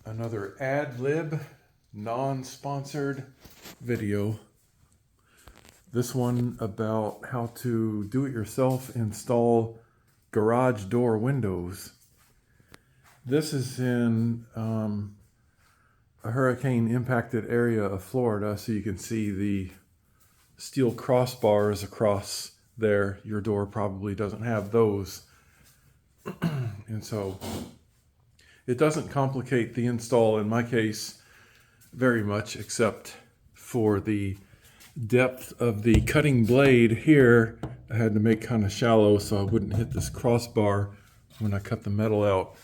Another ad lib, non-sponsored video. This one about how to do-it-yourself install garage door windows. This is in a hurricane impacted area of Florida, so you can see the steel crossbars across there. Your door probably doesn't have those. And so it doesn't complicate the install in my case very much, except for the depth of the cutting blade here. I had to make kind of shallow so I wouldn't hit this crossbar when I cut the metal out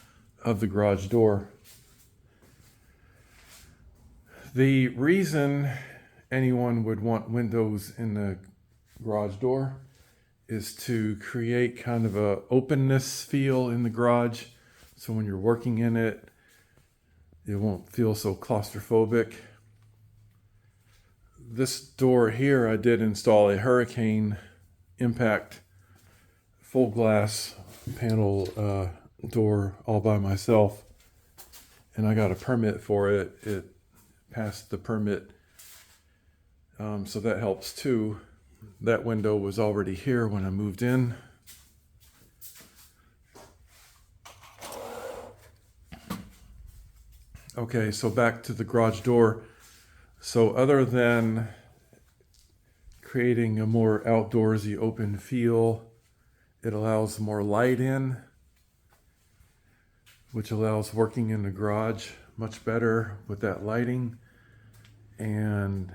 of the garage door. The reason anyone would want windows in the garage door is to create kind of a openness feel in the garage. So when you're working in it, it won't feel so claustrophobic. This door here, I did install a hurricane impact full glass panel door all by myself. And I got a permit for it. It passed the permit. So that helps too. That window was already here when I moved in. Okay, so back to the garage door. So other than creating a more outdoorsy open feel, it allows more light in, which allows working in the garage much better with that lighting. And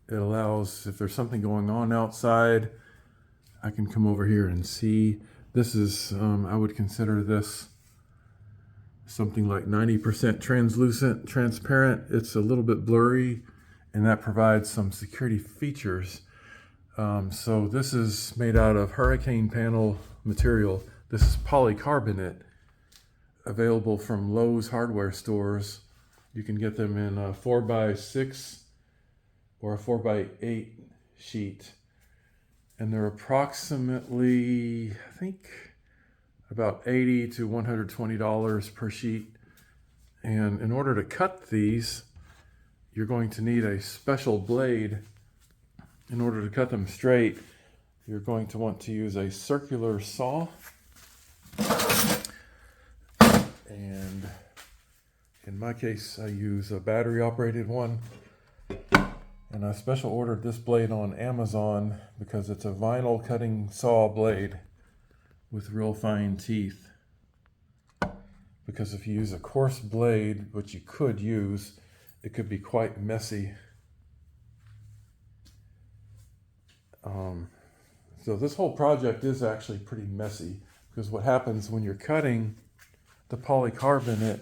it allows, if there's something going on outside, I can come over here and see. This is, I would consider this something like 90% translucent, transparent. It's a little bit blurry, and that provides some security features. So this is made out of hurricane panel material. This is polycarbonate, available from Lowe's hardware stores. You can get them in a 4x6 or a 4x8 sheet. And they're approximately, I think, about $80 to $120 per sheet. And in order to cut these, you're going to need a special blade. In order to cut them straight, you're going to want to use a circular saw. And in my case, I use a battery operated one. And I special ordered this blade on Amazon because it's a vinyl cutting saw blade with real fine teeth. Because if you use a coarse blade, which you could use, it could be quite messy. So this whole project is actually pretty messy, because what happens when you're cutting the polycarbonate,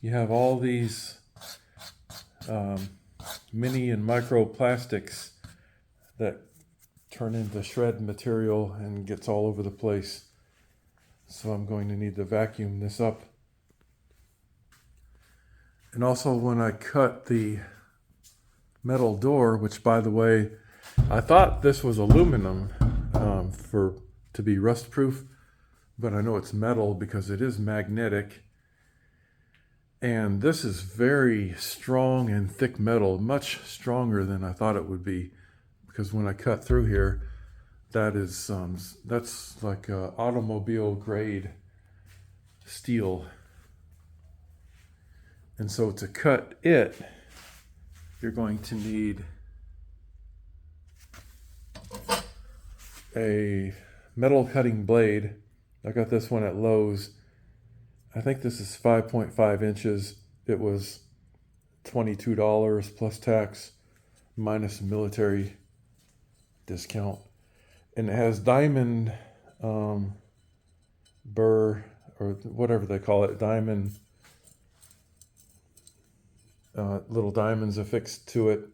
you have all these mini and micro plastics that turn into shred material and gets all over the place. So I'm going to need to vacuum this up. And also when I cut the metal door, which by the way, I thought this was aluminum to be rust proof, but I know it's metal because it is magnetic. And this is very strong and thick metal, much stronger than I thought it would be. Because when I cut through here, that's like automobile grade steel. And so to cut it, you're going to need a metal cutting blade. I got this one at Lowe's. I think this is 5.5 inches. It was $22 plus tax, minus a military discount. And it has diamond burr, or whatever they call it, diamond, little diamonds affixed to it.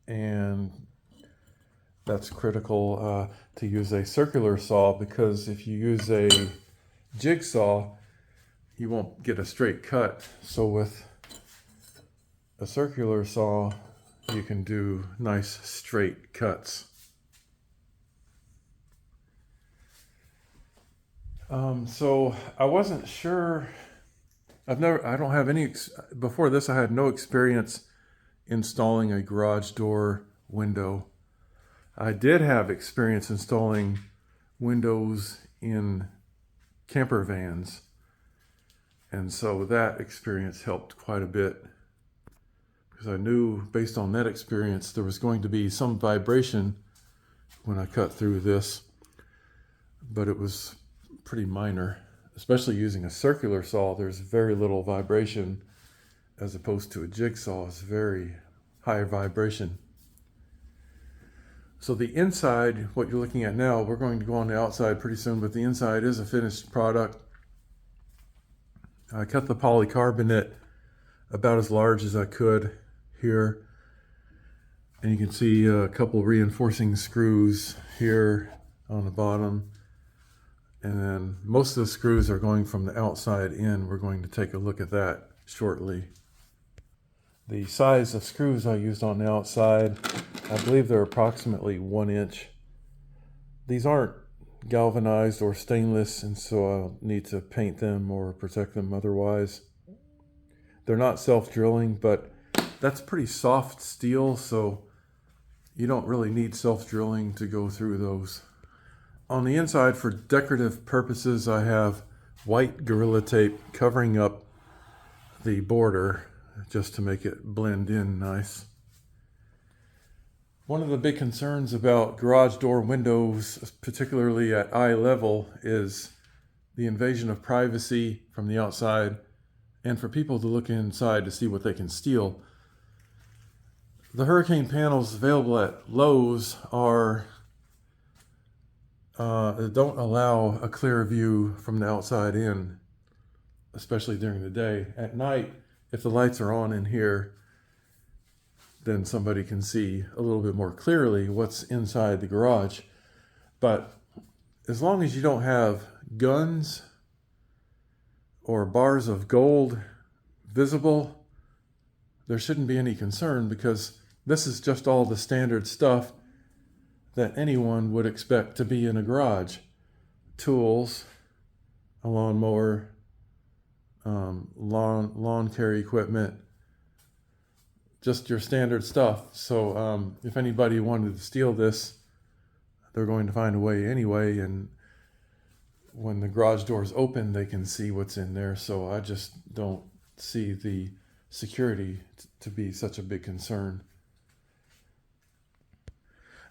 And that's critical to use a circular saw, because if you use a jigsaw, you won't get a straight cut. So with a circular saw, you can do nice straight cuts. So I wasn't sure I don't have any, before this I had no experience installing a garage door window. I did have experience installing windows in camper vans. And so that experience helped quite a bit because I knew based on that experience there was going to be some vibration when I cut through this, but it was pretty minor. Especially using a circular saw, there's very little vibration as opposed to a jigsaw. It's very high vibration. So the inside, what you're looking at now, we're going to go on the outside pretty soon, but the inside is a finished product. I cut the polycarbonate about as large as I could here. And you can see a couple reinforcing screws here on the bottom. And then most of the screws are going from the outside in. We're going to take a look at that shortly. The size of screws I used on the outside, I believe they're approximately 1 inch. These aren't galvanized or stainless, and so I'll need to paint them or protect them otherwise. They're not self-drilling, but that's pretty soft steel, so you don't really need self-drilling to go through those. On the inside, for decorative purposes, I have white Gorilla Tape covering up the border just to make it blend in nice. One of the big concerns about garage door windows, particularly at eye level, is the invasion of privacy from the outside and for people to look inside to see what they can steal. The hurricane panels available at Lowe's don't allow a clear view from the outside in, especially during the day. At night, if the lights are on in here, then somebody can see a little bit more clearly what's inside the garage. But as long as you don't have guns or bars of gold visible, there shouldn't be any concern, because this is just all the standard stuff that anyone would expect to be in a garage. Tools, a lawnmower, lawn care equipment, just your standard stuff. So if anybody wanted to steal this, they're going to find a way anyway, and when the garage doors open, they can see what's in there. So I just don't see the security to be such a big concern.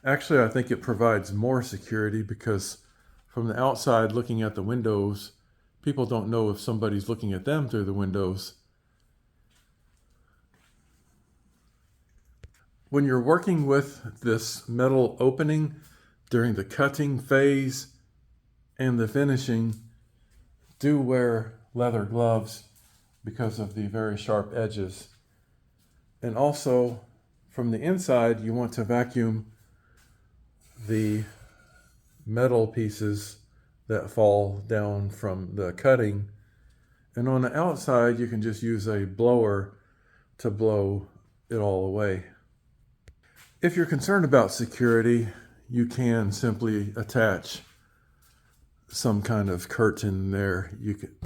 Actually, I think it provides more security, because from the outside looking at the windows, people don't know if somebody's looking at them through the windows. When you're working with this metal opening during the cutting phase and the finishing, do wear leather gloves because of the very sharp edges. And also, from the inside, you want to vacuum the metal pieces that fall down from the cutting. And on the outside, you can just use a blower to blow it all away. If you're concerned about security, you can simply attach some kind of curtain there.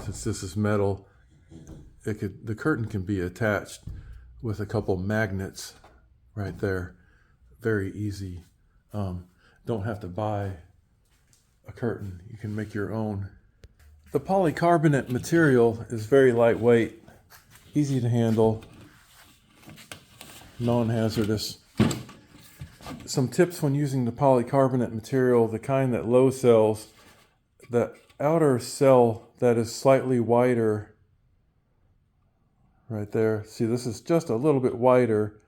Since this is metal, the curtain can be attached with a couple magnets right there. Very easy. Don't have to buy a curtain. You can make your own. The polycarbonate material is very lightweight, easy to handle, non-hazardous. Some tips when using the polycarbonate material, the kind that Lowe's sells: the outer cell that is slightly wider right there. See, this is just a little bit wider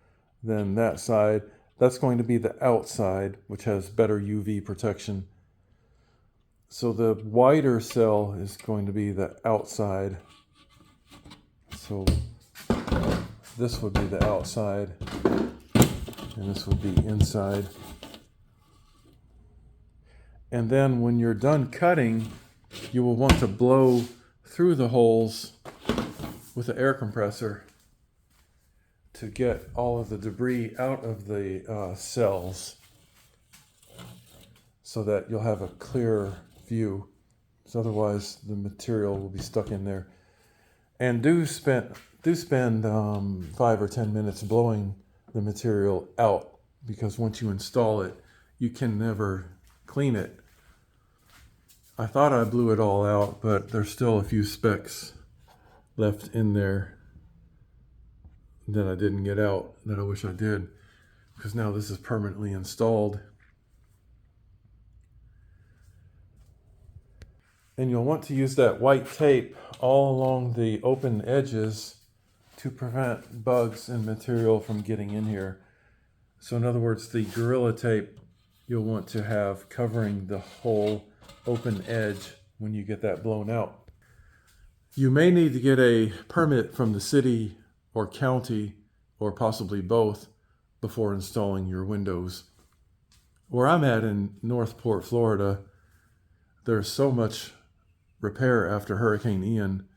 than that side. That's going to be the outside, which has better UV protection. So the wider cell is going to be the outside. So this would be the outside, and this would be inside. And then when you're done cutting, you will want to blow through the holes with the air compressor to get all of the debris out of the cells, so that you'll have a clear view. Because otherwise the material will be stuck in there. And do spend 5 or 10 minutes blowing the material out, because once you install it, you can never clean it. I thought I blew it all out, but there's still a few specks left in there that I didn't get out that I wish I did, because now this is permanently installed. And you'll want to use that white tape all along the open edges to prevent bugs and material from getting in here. So in other words, the Gorilla Tape you'll want to have covering the whole open edge when you get that blown out. You may need to get a permit from the city or county, or possibly both, before installing your windows. Where I'm at in Northport, Florida, there's so much repair after Hurricane Ian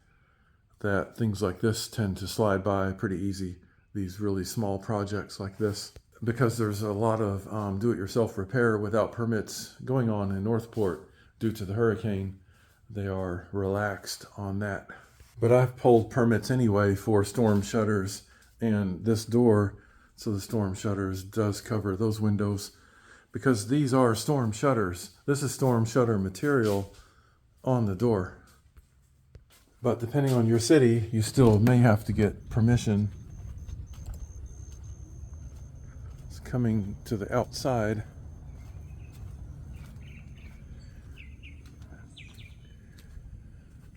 that things like this tend to slide by pretty easy, these really small projects like this. Because there's a lot of do-it-yourself repair without permits going on in Northport due to the hurricane, they are relaxed on that. But I've pulled permits anyway for storm shutters and this door, so the storm shutters does cover those windows, because these are storm shutters. This is storm shutter material on the door. But depending on your city, you still may have to get permission. It's coming to the outside.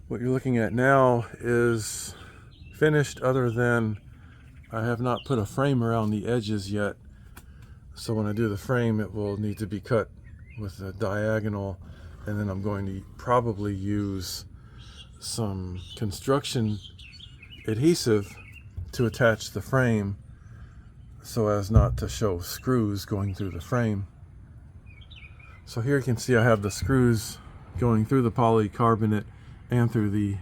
What you're looking at now is finished, other than I have not put a frame around the edges yet. So when I do the frame, it will need to be cut with a diagonal, and then I'm going to probably use some construction adhesive to attach the frame so as not to show screws going through the frame. So here you can see I have the screws going through the polycarbonate and through the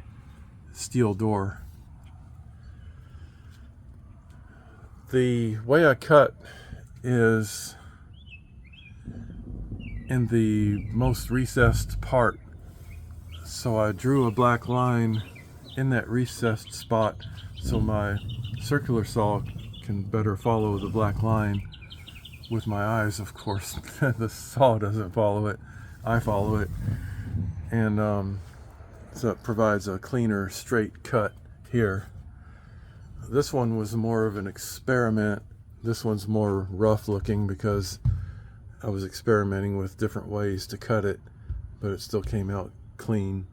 steel door. The way I cut is in the most recessed part. So I drew a black line in that recessed spot so my circular saw can better follow the black line with my eyes, of course. The saw doesn't follow it, I follow it. And so it provides a cleaner, straight cut here. This one was more of an experiment. This one's more rough looking because I was experimenting with different ways to cut it, but it still came out clean.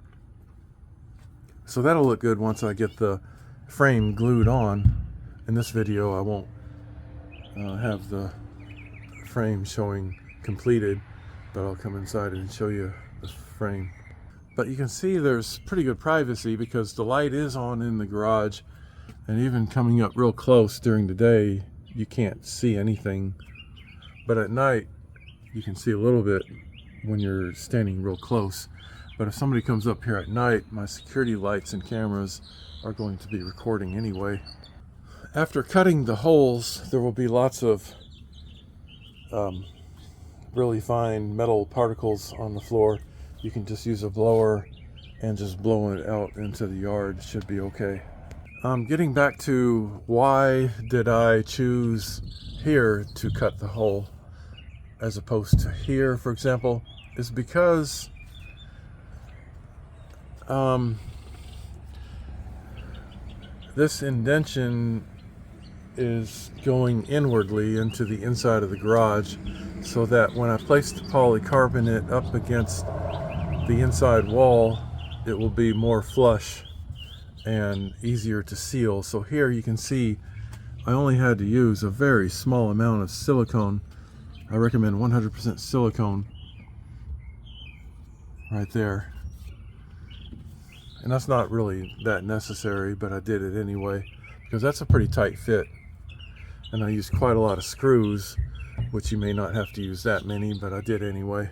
So that'll look good once I get the frame glued on. In this video I won't have the frame showing completed, but I'll come inside and show you the frame. But you can see there's pretty good privacy because the light is on in the garage, and even coming up real close during the day you can't see anything, but at night you can see a little bit when you're standing real close. But if somebody comes up here at night, my security lights and cameras are going to be recording anyway. After cutting the holes, there will be lots of really fine metal particles on the floor. You can just use a blower and just blow it out into the yard. It should be okay. Getting back to why did I choose here to cut the hole as opposed to here, for example, is because this indentation is going inwardly into the inside of the garage, so that when I place the polycarbonate up against the inside wall, it will be more flush and easier to seal. So here you can see I only had to use a very small amount of silicone. I recommend 100% silicone right there. And that's not really that necessary, but I did it anyway because that's a pretty tight fit. And I used quite a lot of screws, which you may not have to use that many, but I did anyway.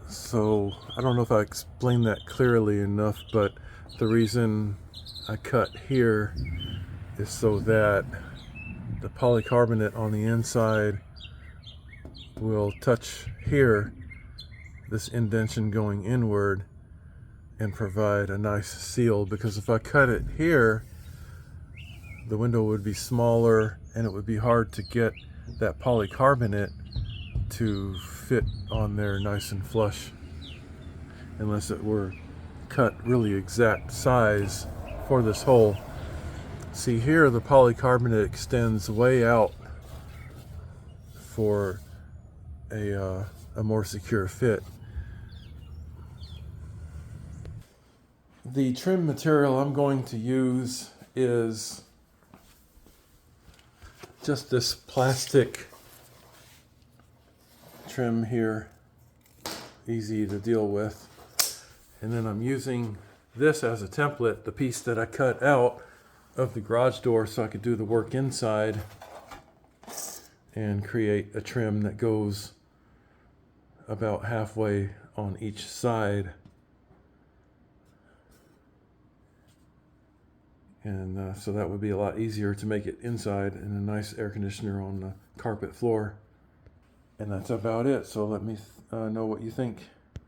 So I don't know if I explained that clearly enough, but the reason I cut here is so that the polycarbonate on the inside will touch here, this indentation going inward, and provide a nice seal, because if I cut it here, the window would be smaller and it would be hard to get that polycarbonate to fit on there nice and flush, unless it were cut really exact size for this hole. See here, the polycarbonate extends way out for a more secure fit. The trim material I'm going to use is just this plastic trim here, easy to deal with. And then I'm using this as a template, the piece that I cut out of the garage door so I could do the work inside and create a trim that goes about halfway on each side. And so that would be a lot easier to make it inside, and a nice air conditioner on the carpet floor. And that's about it. So let me know what you think.